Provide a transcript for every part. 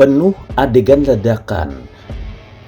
penuh adegan ledakan.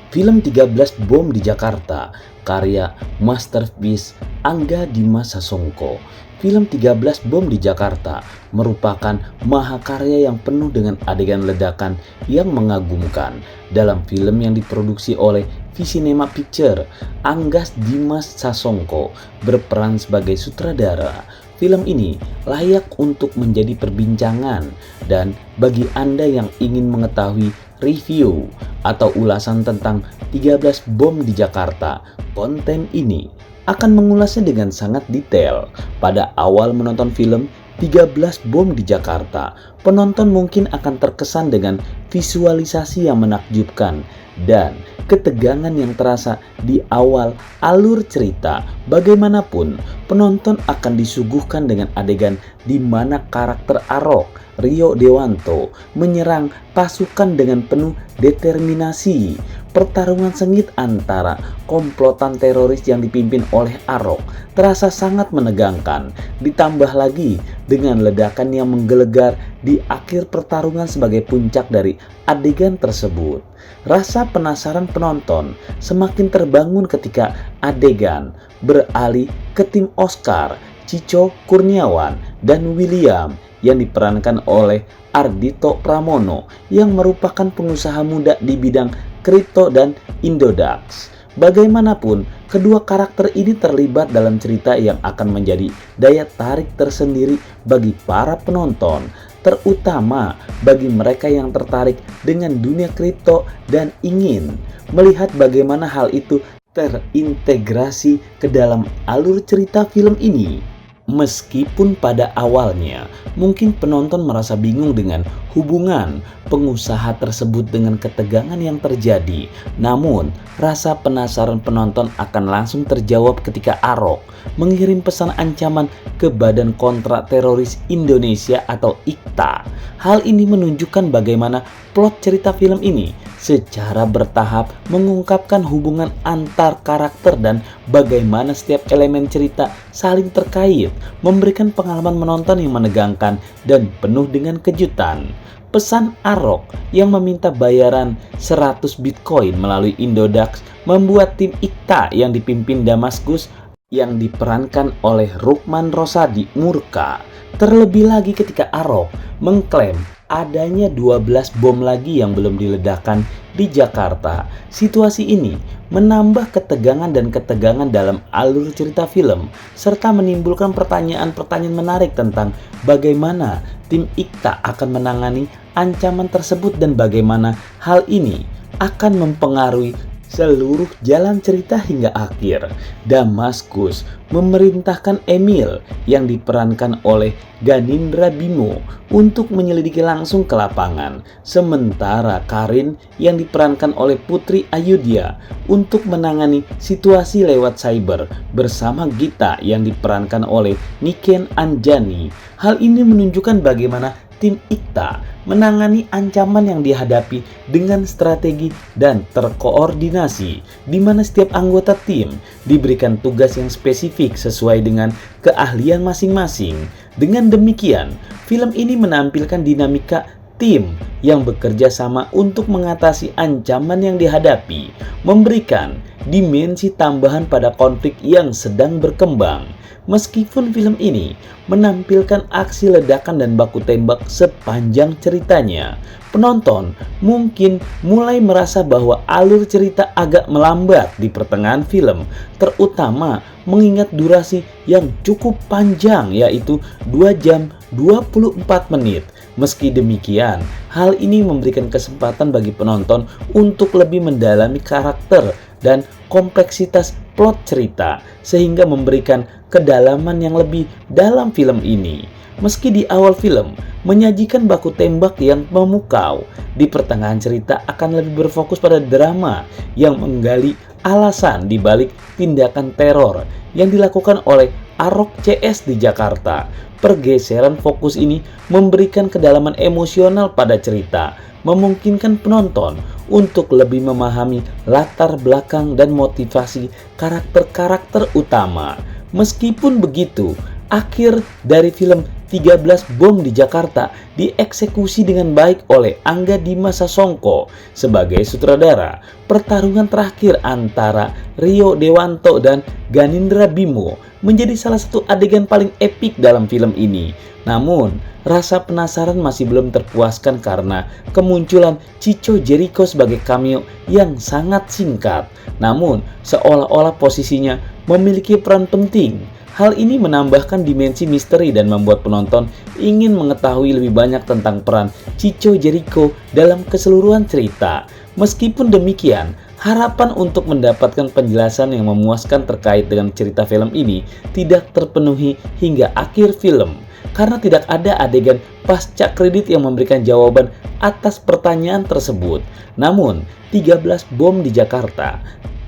Film 13 Bom di Jakarta, karya masterpiece Angga Dimas Sasongko. Film 13 Bom di Jakarta merupakan mahakarya yang penuh dengan adegan ledakan yang mengagumkan. Dalam film yang diproduksi oleh Visinema Picture, Angga Dimas Sasongko berperan sebagai sutradara. Film ini layak untuk menjadi perbincangan, dan bagi Anda yang ingin mengetahui review atau ulasan tentang 13 Bom di Jakarta, konten ini akan mengulasnya dengan sangat detail. Pada awal menonton film 13 Bom di Jakarta, penonton mungkin akan terkesan dengan visualisasi yang menakjubkan dan ketegangan yang terasa di awal alur cerita. Bagaimanapun, penonton akan disuguhkan dengan adegan di mana karakter Arok, Rio Dewanto, menyerang pasukan dengan penuh determinasi. Pertarungan sengit antara komplotan teroris yang dipimpin oleh Arok terasa sangat menegangkan, ditambah lagi dengan ledakan yang menggelegar di akhir pertarungan sebagai puncak dari adegan tersebut. Rasa penasaran penonton semakin terbangun ketika adegan beralih ke tim Oscar, Cico Kurniawan, dan William yang diperankan oleh Ardhito Pramono yang merupakan pengusaha muda di bidang kripto dan Indodax. Bagaimanapun, kedua karakter ini terlibat dalam cerita yang akan menjadi daya tarik tersendiri bagi para penonton, terutama bagi mereka yang tertarik dengan dunia kripto dan ingin melihat bagaimana hal itu terintegrasi ke dalam alur cerita film ini. Meskipun pada awalnya mungkin penonton merasa bingung dengan hubungan pengusaha tersebut dengan ketegangan yang terjadi, namun rasa penasaran penonton akan langsung terjawab ketika Arok mengirim pesan ancaman ke Badan Kontrak Teroris Indonesia atau IKTA. Hal ini menunjukkan bagaimana plot cerita film ini secara bertahap mengungkapkan hubungan antar karakter dan bagaimana setiap elemen cerita saling terkait, memberikan pengalaman menonton yang menegangkan dan penuh dengan kejutan. Pesan Arok yang meminta bayaran 100 Bitcoin melalui Indodax membuat tim IKTA yang dipimpin Damaskus yang diperankan oleh Rukman Rosadi murka. Terlebih lagi ketika Arok mengklaim adanya 12 bom lagi yang belum diledakkan di Jakarta. Situasi ini menambah ketegangan dan ketegangan dalam alur cerita film, serta menimbulkan pertanyaan-pertanyaan menarik tentang bagaimana tim IKTA akan menangani ancaman tersebut dan bagaimana hal ini akan mempengaruhi seluruh jalan cerita hingga akhir. Damaskus memerintahkan Emil yang diperankan oleh Ganindra Bimo untuk menyelidiki langsung ke lapangan, sementara Karin yang diperankan oleh Putri Ayudhya untuk menangani situasi lewat cyber bersama Gita yang diperankan oleh Niken Anjani. Hal ini menunjukkan bagaimana tim IKTA menangani ancaman yang dihadapi dengan strategi dan terkoordinasi, di mana setiap anggota tim diberikan tugas yang spesifik sesuai dengan keahlian masing-masing. Dengan demikian, film ini menampilkan dinamika tim yang bekerja sama untuk mengatasi ancaman yang dihadapi, memberikan dimensi tambahan pada konflik yang sedang berkembang. Meskipun film ini menampilkan aksi ledakan dan baku tembak sepanjang ceritanya, penonton mungkin mulai merasa bahwa alur cerita agak melambat di pertengahan film, terutama mengingat durasi yang cukup panjang, yaitu 2 jam 24 menit. Meski demikian, hal ini memberikan kesempatan bagi penonton untuk lebih mendalami karakter dan kompleksitas plot cerita, sehingga memberikan kedalaman yang lebih dalam film ini. Meski di awal film menyajikan baku tembak yang memukau, di pertengahan cerita akan lebih berfokus pada drama yang menggali alasan di balik tindakan teror yang dilakukan oleh Arok CS di Jakarta. Pergeseran fokus ini memberikan kedalaman emosional pada cerita, memungkinkan penonton untuk lebih memahami latar belakang dan motivasi karakter-karakter utama. Meskipun begitu, akhir dari film 13 Bom di Jakarta dieksekusi dengan baik oleh Angga Dima Sasongko sebagai sutradara. Pertarungan terakhir antara Rio Dewanto dan Ganindra Bimo menjadi salah satu adegan paling epik dalam film ini. Namun, rasa penasaran masih belum terpuaskan karena kemunculan Chico Jericho sebagai cameo yang sangat singkat. Namun, seolah-olah posisinya memiliki peran penting. Hal ini menambahkan dimensi misteri dan membuat penonton ingin mengetahui lebih banyak tentang peran Chico Jericho dalam keseluruhan cerita. Meskipun demikian, harapan untuk mendapatkan penjelasan yang memuaskan terkait dengan cerita film ini tidak terpenuhi hingga akhir film, karena tidak ada adegan pasca kredit yang memberikan jawaban atas pertanyaan tersebut. Namun, 13 Bom di Jakarta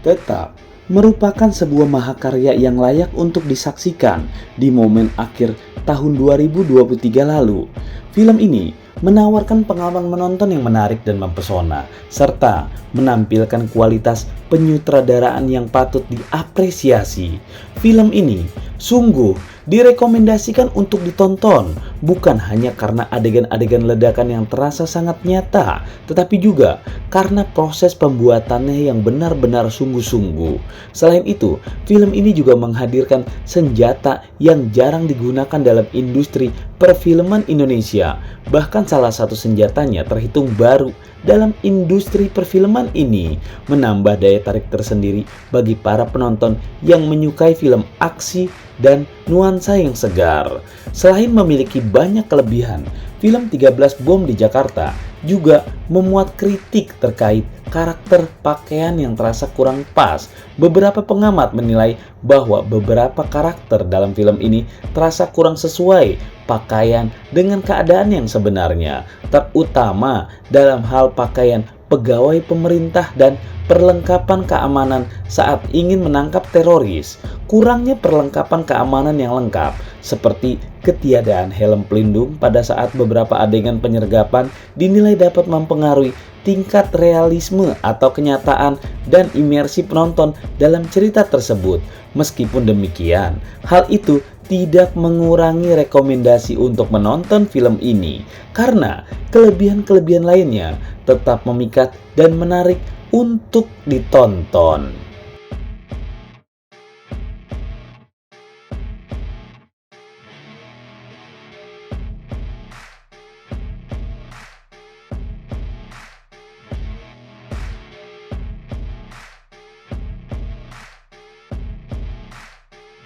tetap merupakan sebuah mahakarya yang layak untuk disaksikan di momen akhir tahun 2023 lalu. Film ini menawarkan pengalaman menonton yang menarik dan mempesona, serta menampilkan kualitas penyutradaraan yang patut diapresiasi. Film ini sungguh direkomendasikan untuk ditonton, bukan hanya karena adegan-adegan ledakan yang terasa sangat nyata, tetapi juga karena proses pembuatannya yang benar-benar sungguh-sungguh. Selain itu, film ini juga menghadirkan senjata yang jarang digunakan dalam industri perfilman Indonesia. Bahkan salah satu senjatanya terhitung baru dalam industri perfilman ini, menambah daya tarik tersendiri bagi para penonton yang menyukai film aksi dan nuansa yang segar. Selain memiliki banyak kelebihan, film 13 Bom di Jakarta juga memuat kritik terkait karakter pakaian yang terasa kurang pas. Beberapa pengamat menilai bahwa beberapa karakter dalam film ini terasa kurang sesuai pakaian dengan keadaan yang sebenarnya, terutama dalam hal pakaian pegawai pemerintah dan perlengkapan keamanan saat ingin menangkap teroris. Kurangnya perlengkapan keamanan yang lengkap, seperti ketiadaan helm pelindung pada saat beberapa adegan penyergapan, dinilai dapat mempengaruhi tingkat realisme atau kenyataan dan imersi penonton dalam cerita tersebut. Meskipun demikian, hal itu tidak mengurangi rekomendasi untuk menonton film ini, karena kelebihan-kelebihan lainnya tetap memikat dan menarik untuk ditonton.